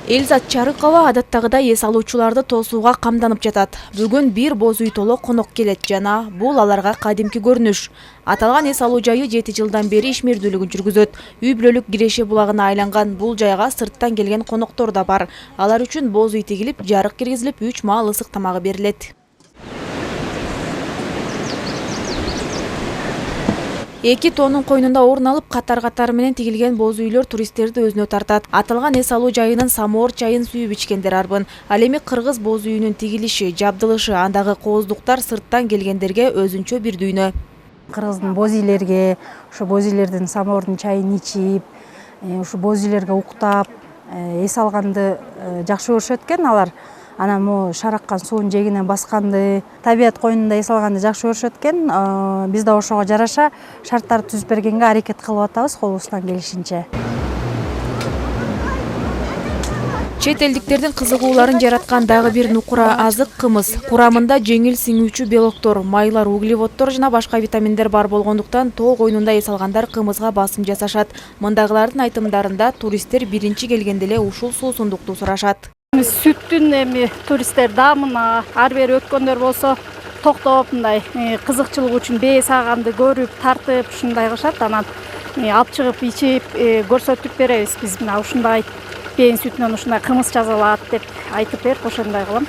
Элзат Чарыкова адаттагыдай эс алуучуларды тосууга камданып жатат. Бүгүн бир боз үй толо конок келет жана бул аларга кадимки көрүнүш. Аталган эс алуу жайы 7 жылдан бери ишмердүүлүгүн жүргүзөт. Үй бүлөлүк киреше булагына айланган бул жайга сырттан келген коноктор да бар. Алар үчүн боз үй тигилип, жарык киргизилип, 3 маал ысык тамагы берилет. Эки тоонун койнунда орун алып, катар-катар менен тигилген боз үйлөр туристтерди өзүнө тартат. Аталган эс алуу жайынын самоор чайын сүйүп ичкендер арбын. Ал эми кыргыз боз үйүнүн тигилиши, жабдылышы, андагы кооздуктар сырттан келгендерге өзүнчө бир дүйнө. Кыргыздын боз үйлерге, ушу боз үйлердин самоордун чайын ичип, ушу боз үйлерге уктап, эс алганды жакшы көрүшөт экен алар. Анан могу шараккан суунун жегинен басканды, табият койнунда эс алганды жакшы көрүшөт экен. Биз да ошого жараша шарттарды түзүп бергенге аракет кылып атабыз колубуздан келишинче. Чет элдиктердин кызыгууларын жараткан дагы бир нукура азык кымыз. Курамында жеңил сиңүүчү белоктор, майлар, углеводдор жана башка витаминдер бар болгондуктан тоо койнунда эс алгандар кымызга басым жасашат. Мындагылардын айтымдарында туристтер биринчи келгенде эле ушул суусундукту сурашат. Сүттүн эми туристтер даамына ар бери өткөндөр болсо токтоп мындай кызыкчылык үчүн бээ сааганды көрүп, тартып ушундай кылышат. Анан алып чыгып ичип көрсөтүп беребиз. Биз мына ушундай бээнин сүтүнөн ушундай кымыз жасалат деп айтып берип ошондой кылам.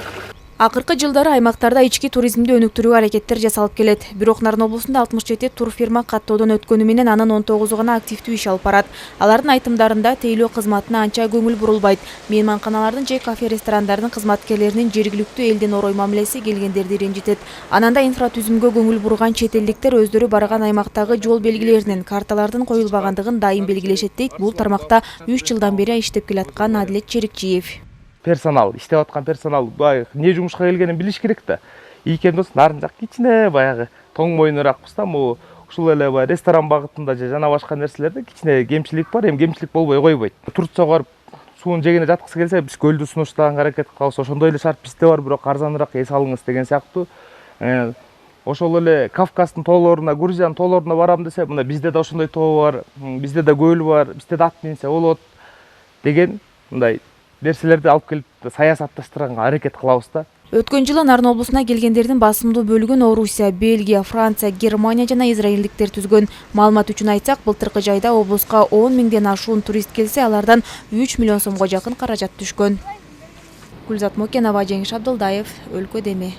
Акыркы жылдары аймактарда ички туризмди өнүктүрүүгө аракеттер жасалып келет. Бирок Нарын облусунда 67 турфирма каттоодон өткөнү менен анын 19 гана активдүү иш алып барат. Алардын айтымдарында тейлөө кызматына анча көңүл бурулбайт. Мейманканалардын же кафе ресторандардын кызматкерлеринин жергиликтүү элдин орой мамилеси келгендерди ренжитет. Ананда инфратүзүмгө көңүл бурган чет элдиктер өздөрү барган аймактагы жол белгилеринин, карталардын коюлбагандыгын дайым белгилешет дейт. Бул тармакта 3 жылдан бери иштеп келаткан Адилет Черикчиев. Персонал, иштеп аткан персонал эмне жумушка келгенин билиш керек да. Ийкемдос нарын жак кичине баягы тоң мойнуракпыз да, ушул эле ресторан багытында же жана башка нерселерде кичине кемчилик бар, эми кемчилик болбой койбойт. Турцияга барып суунун жегине жаткысы келсе, биз көлдү сунуштаганга аракет кылабыз. Ошондой эле шарт бизде бар, бирок арзаныраак эс алыңыз деген сыяктуу. Ошол эле Кавказдын тоолоруна, Грузиянын тоолоруна барам десе, мына бизде да ошондой тоо бар, бизде да көл бар, бизде да ат минсе болот деген мындай нерселерди алып келип саясатташтырганга аракет кылабыз да. Өткөн жылы Нарын облусуна келгендердин басымдуу бөлүгүн Орусия, Бельгия, Франция, Германия жана израилдиктер түзгөн. Маалымат үчүн айтсак, былтыркы жайда облуска 10 миңден ашуун турист келсе, алардан 3 миллион сомго жакын каражат түшкөн. Гүлзат Мокенова, Жеңиш Абдылдаев, Өлкө Деми.